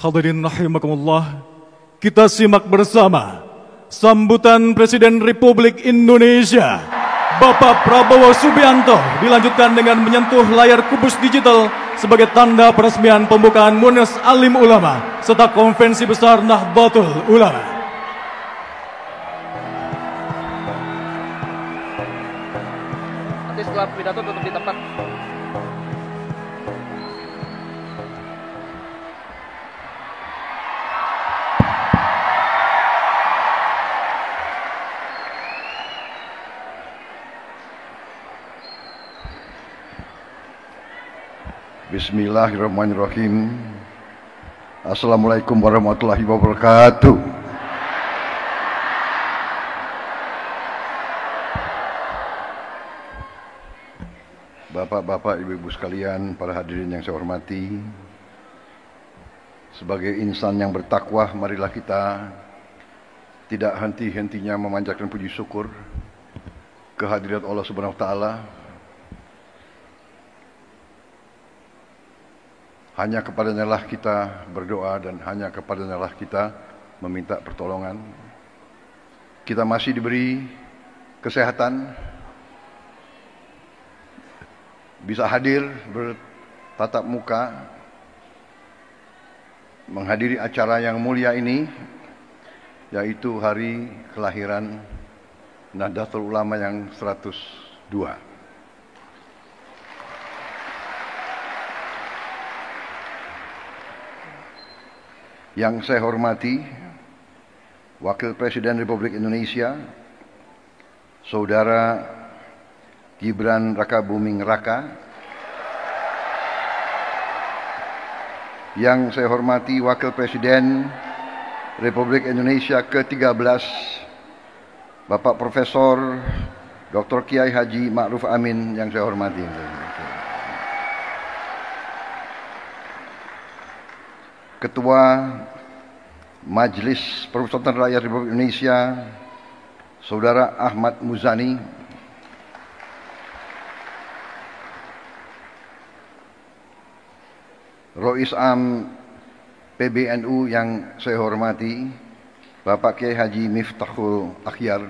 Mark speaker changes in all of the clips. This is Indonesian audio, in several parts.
Speaker 1: Hadirin rahimakumullah, kita simak bersama sambutan Presiden Republik Indonesia Bapak Prabowo Subianto dilanjutkan dengan menyentuh layar kubus digital sebagai tanda peresmian pembukaan Munas Alim Ulama serta Konvensi Besar Nahdlatul Ulama.
Speaker 2: Nanti setelah pidato tutup di tempat.
Speaker 3: Bismillahirrahmanirrahim. Assalamualaikum warahmatullahi wabarakatuh. Bapak-bapak, ibu-ibu sekalian, para hadirin yang saya hormati, sebagai insan yang bertakwa, marilah kita tidak henti-hentinya memanjatkan puji syukur kehadirat Allah Subhanahu wa taala. Hanya kepadanya lah kita berdoa dan hanya kepadanya lah kita meminta pertolongan. Kita masih diberi kesehatan, bisa hadir bertatap muka, menghadiri acara yang mulia ini, yaitu hari kelahiran Nahdlatul Ulama yang 102. Yang saya hormati Wakil Presiden Republik Indonesia Saudara Gibran Rakabuming Raka, yang saya hormati Wakil Presiden Republik Indonesia ke-13 Bapak Profesor Dr. Kiai Haji Ma'ruf Amin, yang saya hormati. Ketua Majelis Permusyawaratan Rakyat Republik Indonesia Saudara Ahmad Muzani, Rois Am PBNU yang saya hormati Bapak Kiai Haji Miftahul Akhyar,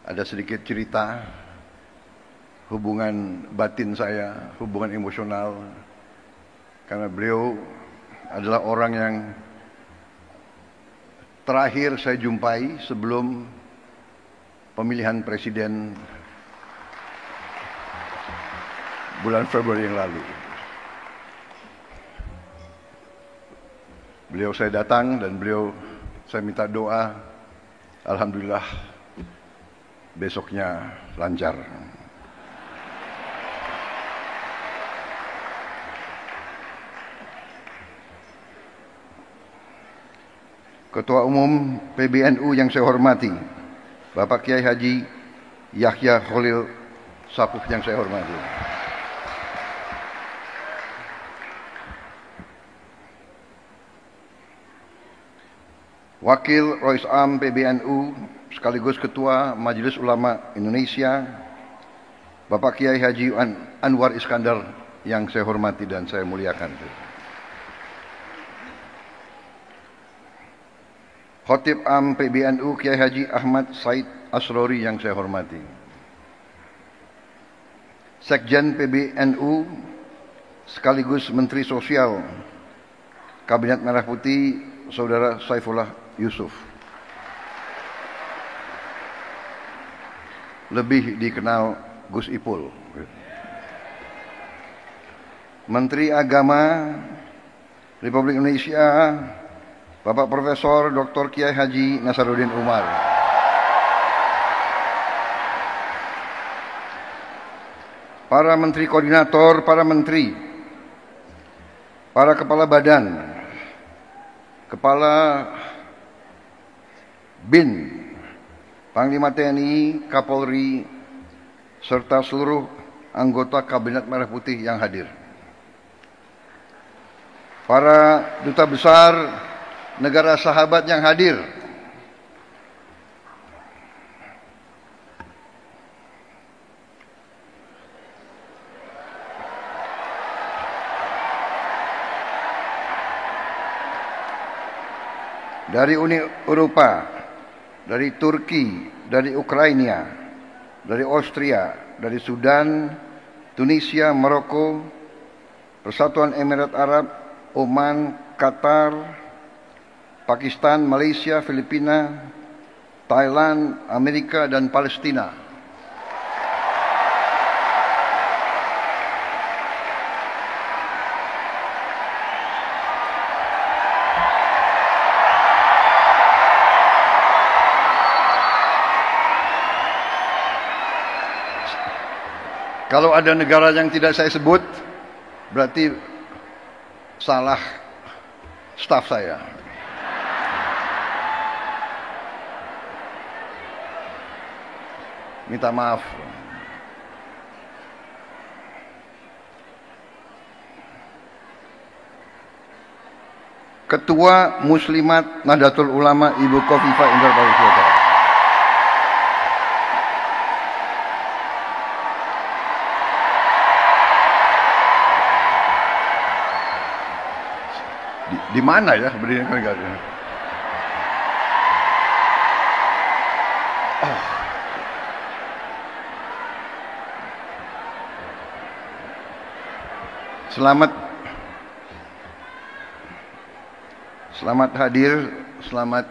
Speaker 3: ada sedikit cerita hubungan batin saya, hubungan emosional, karena beliau adalah orang yang terakhir saya jumpai sebelum pemilihan presiden bulan Februari yang lalu. Beliau saya datang dan beliau saya minta doa, alhamdulillah besoknya lancar. Ketua Umum PBNU yang saya hormati Bapak Kiai Haji Yahya Khalil Saquf yang saya hormati, Wakil Rois Am PBNU sekaligus Ketua Majelis Ulama Indonesia Bapak Kiai Haji Anwar Iskandar yang saya hormati dan saya muliakan, Khatib Am PBNU Kiai Haji Ahmad Said Asrori yang saya hormati, Sekjen PBNU sekaligus Menteri Sosial Kabinet Merah Putih Saudara Saifullah Yusuf, lebih dikenal Gus Ipul, Menteri Agama Republik Indonesia Bapak Profesor Dr. Kiai Haji Nasaruddin Umar, para menteri koordinator, para menteri, para kepala badan, kepala BIN, Panglima TNI, Kapolri, serta seluruh anggota Kabinet Merah Putih yang hadir, para duta besar negara sahabat yang hadir, dari Uni Eropa, dari Turki, dari Ukraina, dari Austria, dari Sudan, Tunisia, Maroko, Persatuan Emirat Arab, Oman, Qatar, Pakistan, Malaysia, Filipina, Thailand, Amerika, dan Palestina. Kalau ada negara yang tidak saya sebut, berarti salah staf saya. Minta maaf. Ketua Muslimat Nahdlatul Ulama Ibu Khofifah Indar Parawansa. Di mana ya berdiri negara? Oh. Selamat hadir, selamat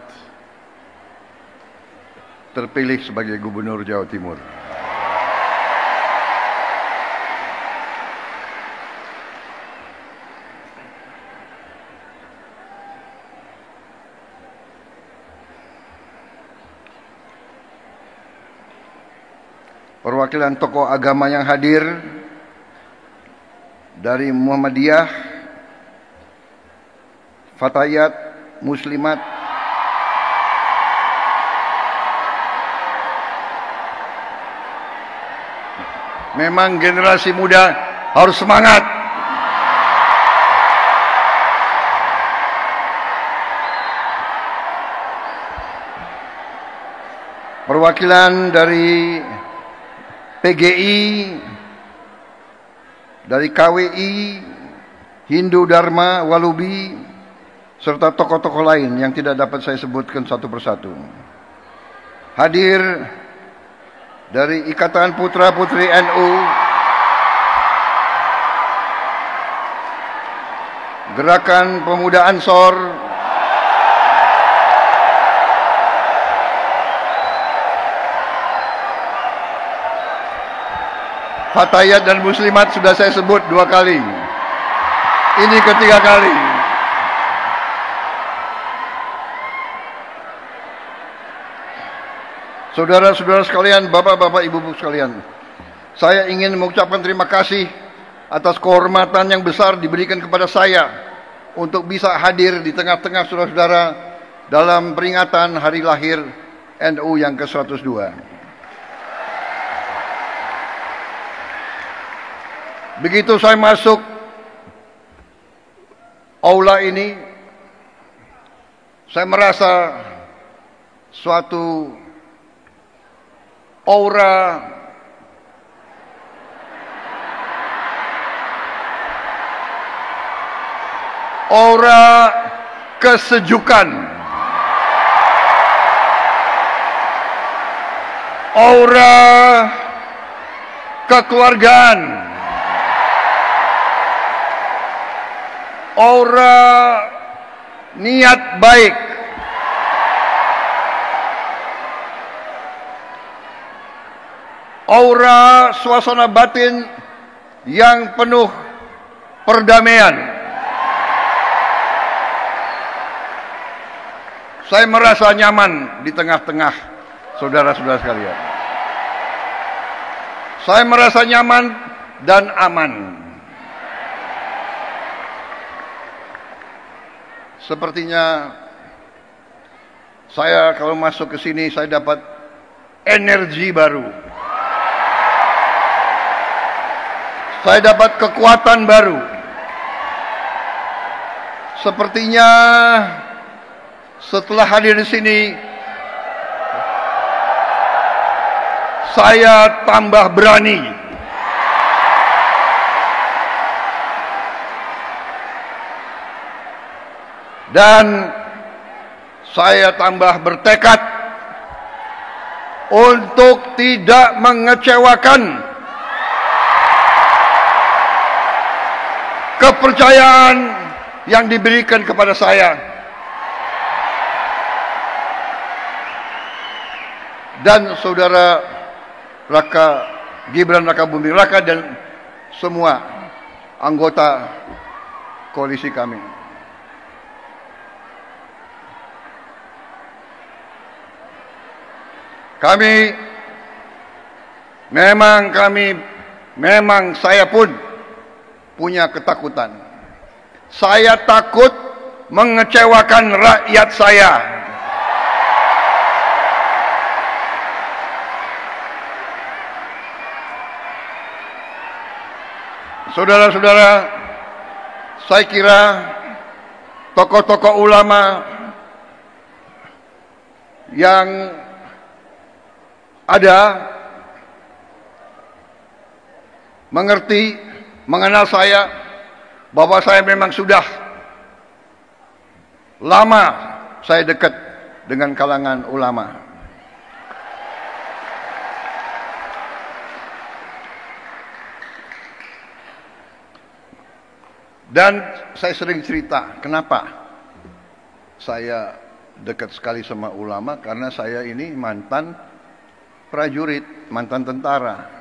Speaker 3: terpilih sebagai Gubernur Jawa Timur. Perwakilan tokoh agama yang hadir dari Muhammadiyah, Fatayat, Muslimat, memang generasi muda harus semangat. Perwakilan dari PGI, dari KWI, Hindu Dharma, Walubi, serta tokoh-tokoh lain yang tidak dapat saya sebutkan satu persatu. Hadir dari Ikatan Putra Putri NU, Gerakan Pemuda Ansor, Fatayat dan Muslimat sudah saya sebut 2 kali. Ini ketiga kali. Saudara-saudara sekalian, bapak-bapak, ibu-ibu sekalian, saya ingin mengucapkan terima kasih atas kehormatan yang besar diberikan kepada saya untuk bisa hadir di tengah-tengah saudara-saudara dalam peringatan hari lahir NU yang ke-102. Begitu saya masuk aula ini, saya merasa suatu aura kesejukan, aura kekeluargaan, aura niat baik, aura suasana batin yang penuh perdamaian. Saya merasa nyaman di tengah-tengah saudara-saudara sekalian. Saya merasa nyaman dan aman. Sepertinya saya kalau masuk ke sini saya dapat energi baru. Saya dapat kekuatan baru. Sepertinya setelah hadir di sini saya tambah berani. Dan saya tambah bertekad untuk tidak mengecewakan kepercayaan yang diberikan kepada saya. Dan saudara Gibran Raka Buming Raka dan semua anggota koalisi kami. Memang saya pun punya ketakutan. Saya takut mengecewakan rakyat saya. Saudara-saudara, saya kira tokoh-tokoh ulama yang ada mengerti, mengenal saya, bahwa saya memang sudah lama saya dekat dengan kalangan ulama. Dan saya sering cerita, kenapa saya dekat sekali sama ulama, karena saya ini mantan prajurit, mantan tentara.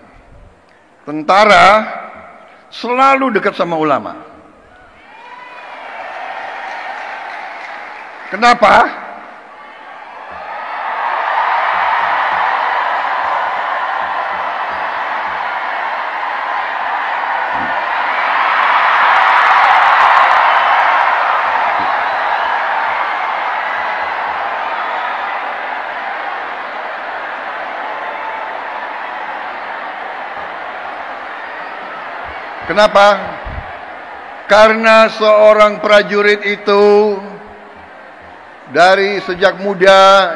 Speaker 3: Tentara selalu dekat sama ulama. Kenapa? Kenapa? Karena seorang prajurit itu dari sejak muda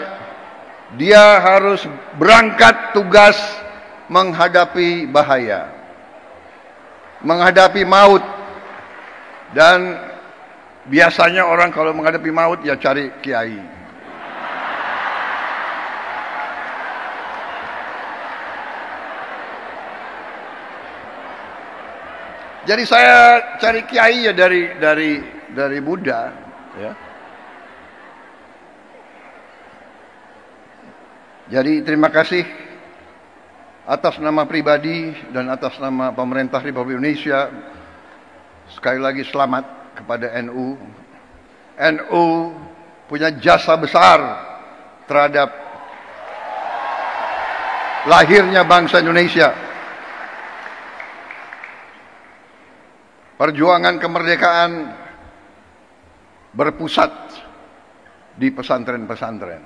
Speaker 3: dia harus berangkat tugas menghadapi bahaya, menghadapi maut. Dan biasanya orang kalau menghadapi maut ya cari kiai. Jadi saya cari kiai ya dari Buddha, ya. Jadi terima kasih atas nama pribadi dan atas nama pemerintah Republik Indonesia. Sekali lagi selamat kepada NU. NU punya jasa besar terhadap lahirnya bangsa Indonesia. Perjuangan kemerdekaan berpusat di pesantren-pesantren.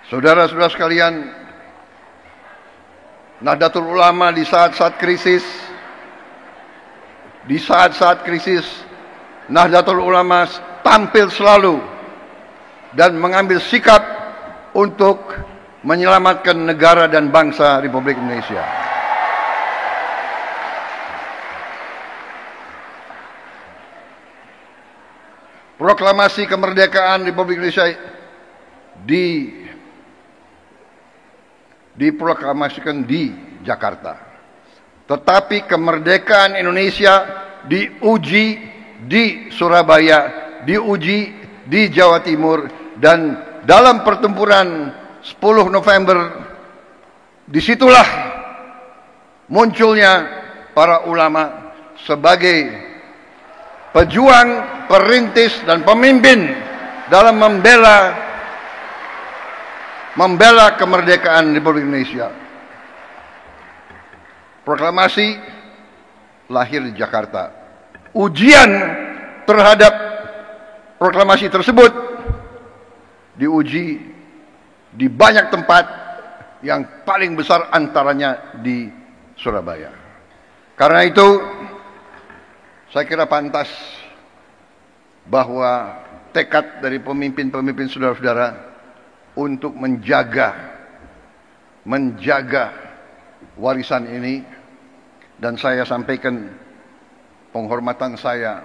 Speaker 3: Saudara-saudara sekalian, Nahdlatul Ulama di saat-saat krisis, Nahdlatul Ulama tampil selalu dan mengambil sikap untuk menyelamatkan negara dan bangsa Republik Indonesia. Proklamasi kemerdekaan Republik Indonesia diproklamasikan di Jakarta. Tetapi kemerdekaan Indonesia diuji di Surabaya, diuji di Jawa Timur, dan dalam pertempuran 10 November, disitulah munculnya para ulama sebagai pejuang, perintis, dan pemimpin dalam membela kemerdekaan Republik Indonesia. Proklamasi lahir di Jakarta. Ujian terhadap proklamasi tersebut diuji di banyak tempat, yang paling besar antaranya di Surabaya. Karena itu, saya kira pantas bahwa tekad dari pemimpin-pemimpin saudara-saudara untuk menjaga warisan ini, dan saya sampaikan penghormatan saya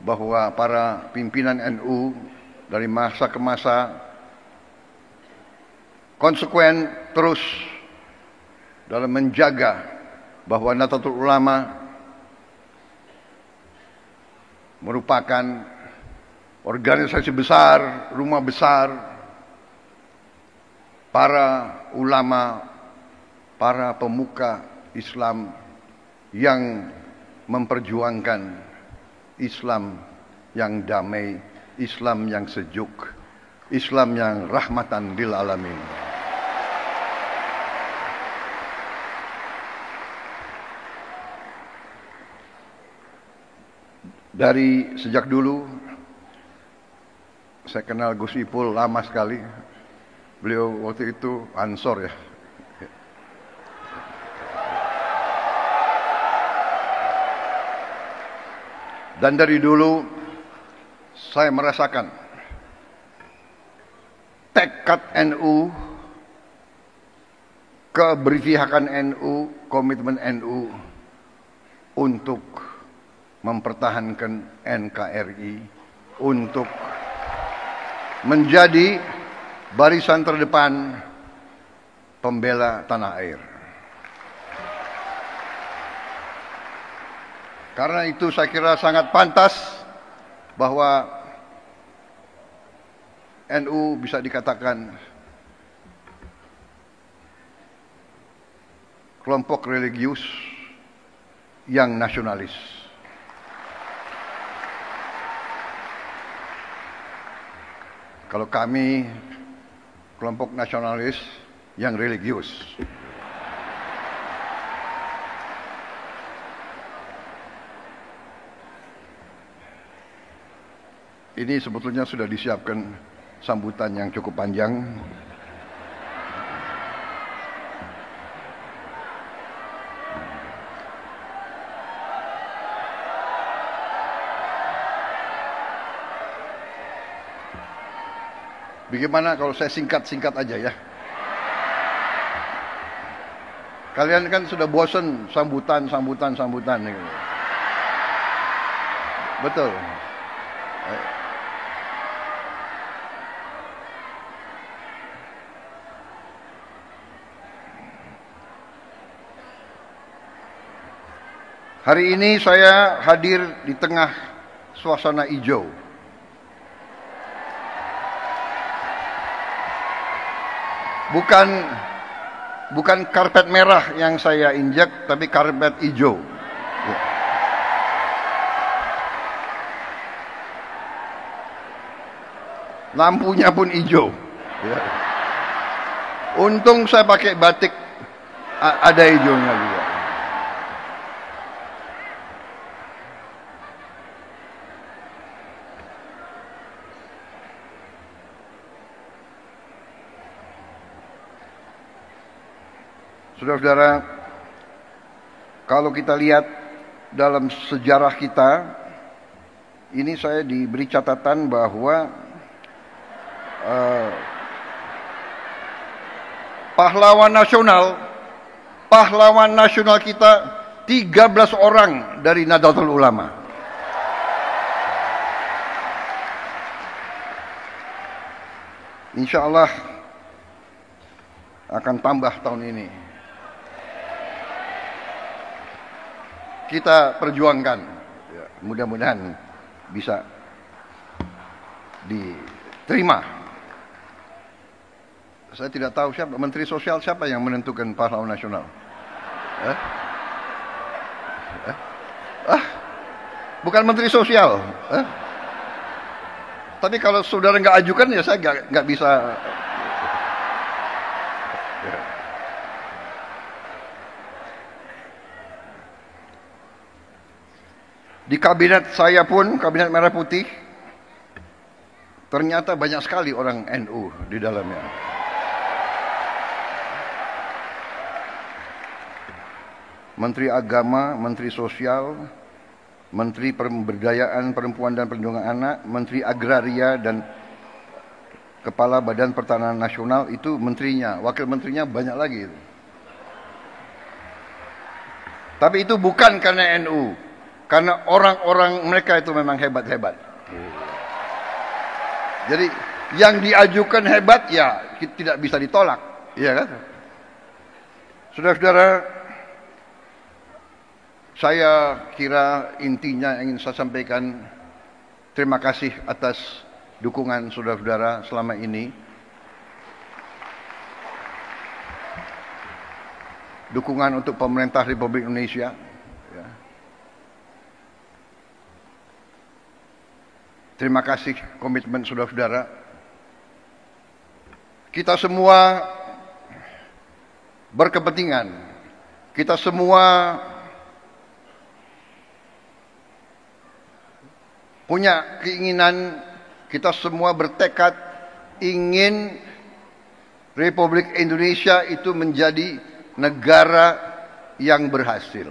Speaker 3: bahwa para pimpinan NU dari masa ke masa konsekuen terus dalam menjaga bahwa Nahdlatul Ulama merupakan organisasi besar, rumah besar para ulama, para pemuka Islam yang memperjuangkan Islam yang damai, Islam yang sejuk, Islam yang rahmatan lil alamin. Dari sejak dulu saya kenal Gus Ipul lama sekali. Beliau waktu itu Ansor ya. Dan dari dulu saya merasakan tekad NU, keberpihakan NU, komitmen NU untuk mempertahankan NKRI, untuk menjadi barisan terdepan pembela tanah air. Karena itu saya kira sangat pantas bahwa NU bisa dikatakan kelompok religius yang nasionalis. Kalau kami kelompok nasionalis yang religius. Ini sebetulnya sudah disiapkan sambutan yang cukup panjang. Bagaimana kalau saya singkat-singkat aja ya? Kalian kan sudah bosan sambutan. Betul. Hari ini saya hadir di tengah suasana hijau. Bukan karpet merah yang saya injak, tapi karpet hijau. Lampunya pun hijau. Untung saya pakai batik, ada hijaunya juga. Saudara-saudara, kalau kita lihat dalam sejarah kita, ini saya diberi catatan bahwa pahlawan nasional kita 13 orang dari Nahdlatul Ulama. Insya Allah akan tambah tahun ini. Kita perjuangkan, ya, mudah-mudahan bisa diterima. Saya tidak tahu siapa Menteri Sosial, siapa yang menentukan pahlawan nasional. Bukan Menteri Sosial. Tapi kalau saudara nggak ajukan ya saya nggak bisa. Di kabinet saya pun, kabinet Merah Putih, ternyata banyak sekali orang NU di dalamnya. Menteri Agama, Menteri Sosial, Menteri Pemberdayaan Perempuan dan Perlindungan Anak, Menteri Agraria dan Kepala Badan Pertanahan Nasional, itu menterinya, wakil menterinya banyak lagi. Tapi itu bukan karena NU. Karena orang-orang mereka itu memang hebat-hebat. Jadi yang diajukan hebat ya tidak bisa ditolak, iya kan? Saudara-saudara, saya kira intinya yang ingin saya sampaikan, terima kasih atas dukungan saudara-saudara selama ini. Dukungan untuk pemerintah Republik Indonesia. Ya. Terima kasih komitmen saudara-saudara. Kita semua berkepentingan. Kita semua punya keinginan, kita semua bertekad ingin Republik Indonesia itu menjadi negara yang berhasil.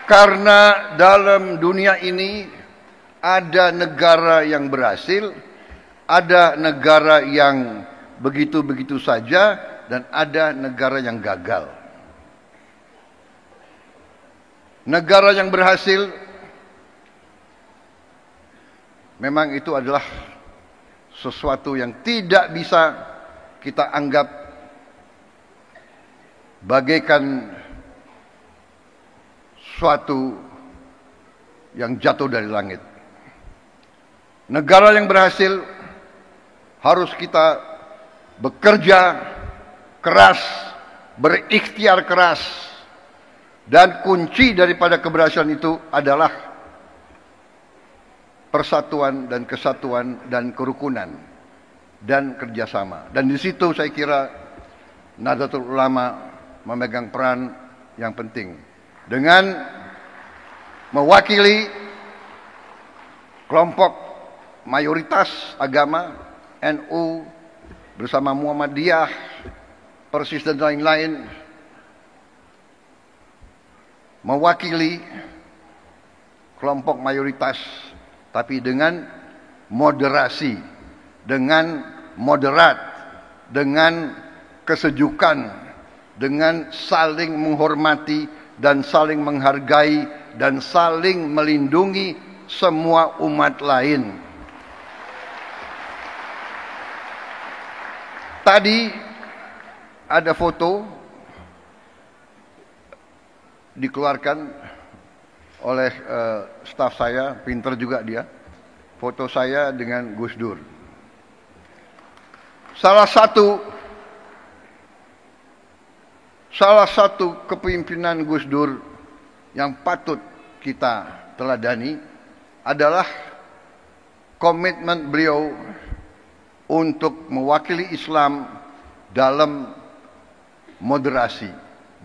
Speaker 3: Karena dalam dunia ini ada negara yang berhasil, ada negara yang begitu-begitu saja, dan ada negara yang gagal. Negara yang berhasil memang itu adalah sesuatu yang tidak bisa kita anggap bagaikan suatu yang jatuh dari langit. Negara yang berhasil harus kita bekerja keras, berikhtiar keras, dan kunci daripada keberhasilan itu adalah persatuan dan kesatuan dan kerukunan dan kerjasama. Dan di situ saya kira Nahdlatul Ulama memegang peran yang penting dengan mewakili kelompok mayoritas agama NU bersama Muhammadiyah, Persis dan lain-lain, mewakili kelompok mayoritas tapi dengan moderasi, dengan moderat, dengan kesejukan, dengan saling menghormati dan saling menghargai dan saling melindungi semua umat lain. Tadi ada foto dikeluarkan oleh staf saya, pinter juga dia. Foto saya dengan Gus Dur. Salah satu kepemimpinan Gus Dur yang patut kita teladani adalah komitmen beliau untuk mewakili Islam dalam moderasi,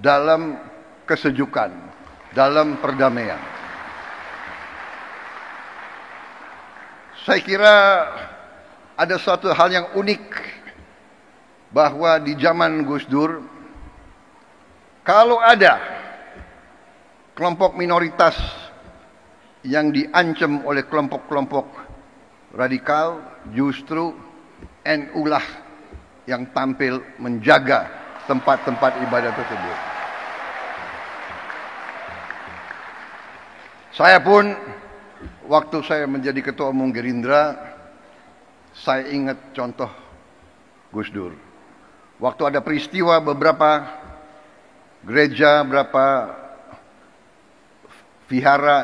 Speaker 3: dalam kesejukan, dalam perdamaian. Saya kira ada satu hal yang unik bahwa di zaman Gus Dur, kalau ada kelompok minoritas yang diancam oleh kelompok-kelompok radikal, justru NU lah yang tampil menjaga tempat-tempat ibadah tersebut. Saya pun waktu saya menjadi ketua umum Gerindra, saya ingat contoh Gus Dur. Waktu ada peristiwa beberapa gereja, berapa vihara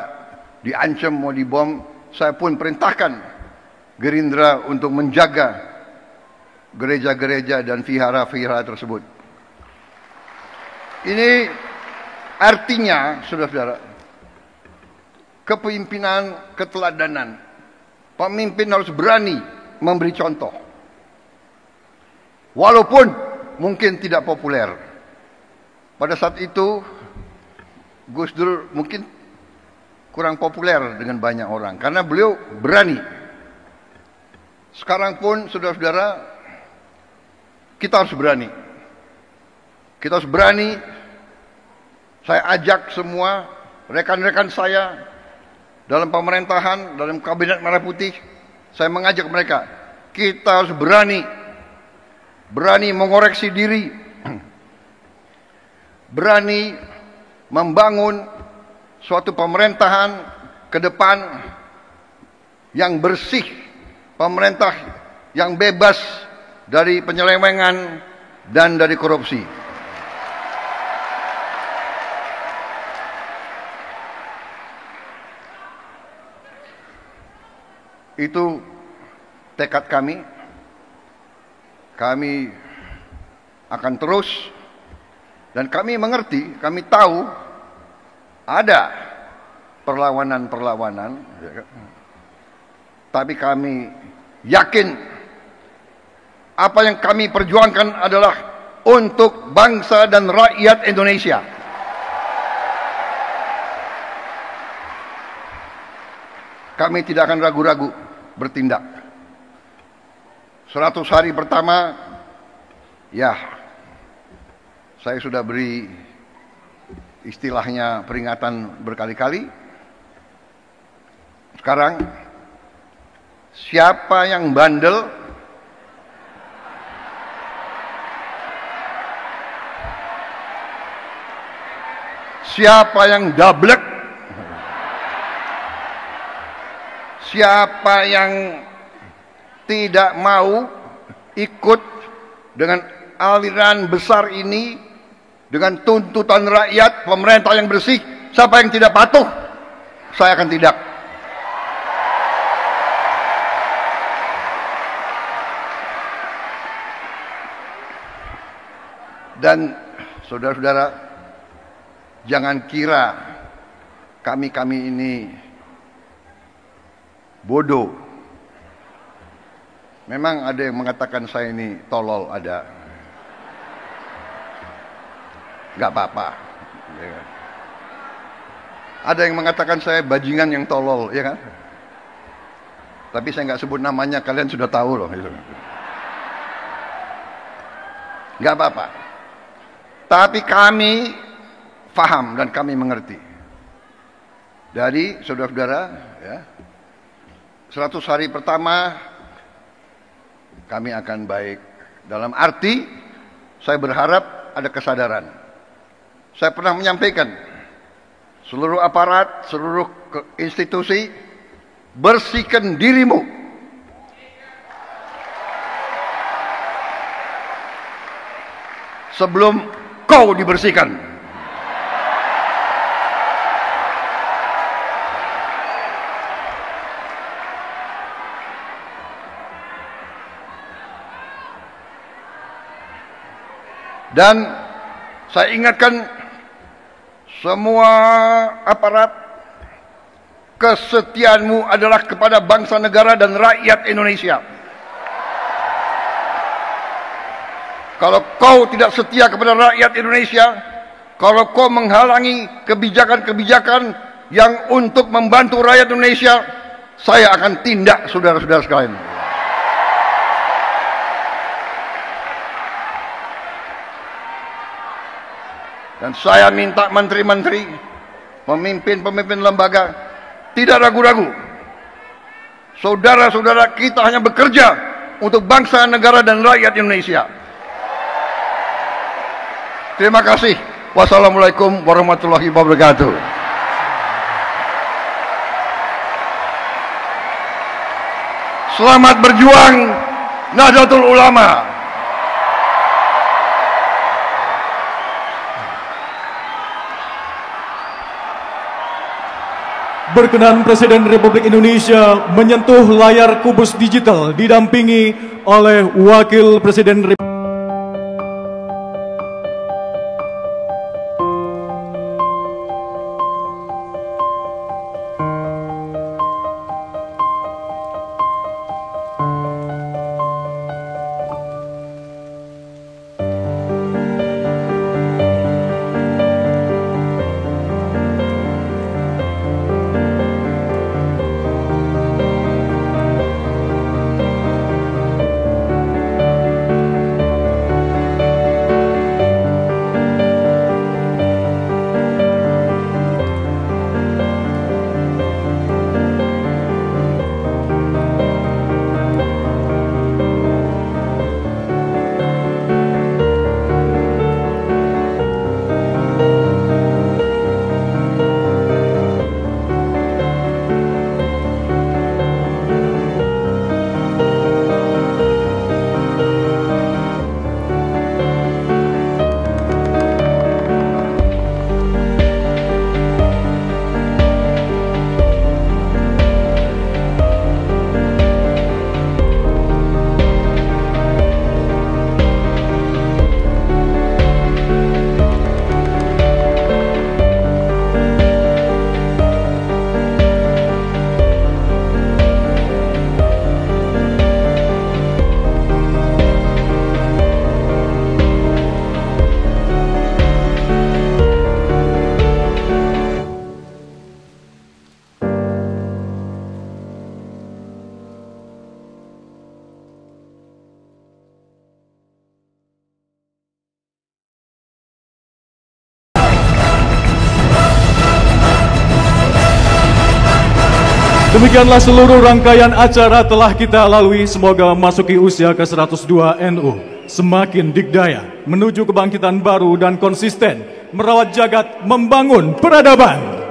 Speaker 3: diancam mau dibom, saya pun perintahkan Gerindra untuk menjaga gereja-gereja dan vihara-vihara tersebut. Ini artinya, saudara-saudara, kepemimpinan, keteladanan. Pemimpin harus berani memberi contoh. Walaupun mungkin tidak populer. Pada saat itu, Gus Dur mungkin kurang populer dengan banyak orang. Karena beliau berani. Sekarang pun, saudara-saudara, kita harus berani. Kita harus berani. Saya ajak semua rekan-rekan saya dalam pemerintahan, dalam kabinet Merah Putih, saya mengajak mereka, kita harus berani mengoreksi diri, berani membangun suatu pemerintahan ke depan yang bersih, pemerintah yang bebas dari penyelewengan dan dari korupsi. Itu tekad kami. Kami akan terus, dan kami mengerti, kami tahu ada perlawanan-perlawanan, tapi kami yakin apa yang kami perjuangkan adalah untuk bangsa dan rakyat Indonesia. Kami tidak akan ragu-ragu bertindak. 100 hari pertama, ya, saya sudah beri istilahnya peringatan berkali-kali. Sekarang, siapa yang bandel, siapa yang dablek, siapa yang tidak mau ikut dengan aliran besar ini, dengan tuntutan rakyat, pemerintah yang bersih, siapa yang tidak patuh, saya akan tidak. Dan saudara-saudara, jangan kira kami ini bodoh. Memang ada yang mengatakan saya ini tolol, ada. Gak apa-apa. Ada yang mengatakan saya bajingan yang tolol, ya kan? Tapi saya nggak sebut namanya, kalian sudah tahu loh. Gak apa-apa. Tapi kami paham dan kami mengerti. Dari saudara-saudara, ya, 100 hari pertama kami akan baik. Dalam arti, saya berharap ada kesadaran. Saya pernah menyampaikan, seluruh aparat, seluruh institusi, bersihkan dirimu. Sebelum kau dibersihkan. Dan saya ingatkan semua aparat, kesetiaanmu adalah kepada bangsa, negara, dan rakyat Indonesia. Kalau kau tidak setia kepada rakyat Indonesia, kalau kau menghalangi kebijakan-kebijakan yang untuk membantu rakyat Indonesia, saya akan tindak, saudara-saudara sekalian. Dan saya minta menteri-menteri, pemimpin-pemimpin lembaga, tidak ragu-ragu. Saudara-saudara kita hanya bekerja untuk bangsa, negara, dan rakyat Indonesia. Terima kasih. Wassalamualaikum warahmatullahi wabarakatuh. Selamat berjuang, Nahdlatul Ulama.
Speaker 1: Berkenan Presiden Republik Indonesia menyentuh layar kubus digital didampingi oleh Wakil Presiden Republik Demikianlah seluruh rangkaian acara telah kita lalui. Semoga memasuki usia ke-102 NU semakin dikdaya menuju kebangkitan baru dan konsisten merawat jagat, membangun peradaban.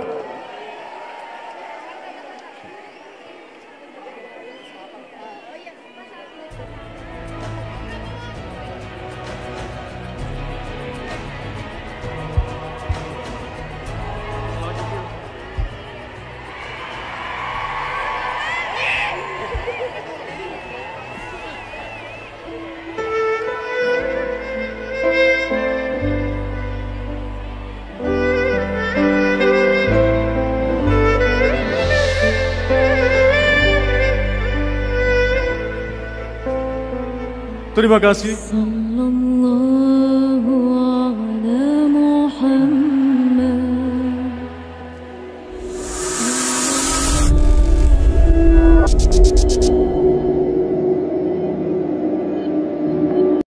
Speaker 1: Terima kasih.
Speaker 4: Sallallahu ala Muhammad.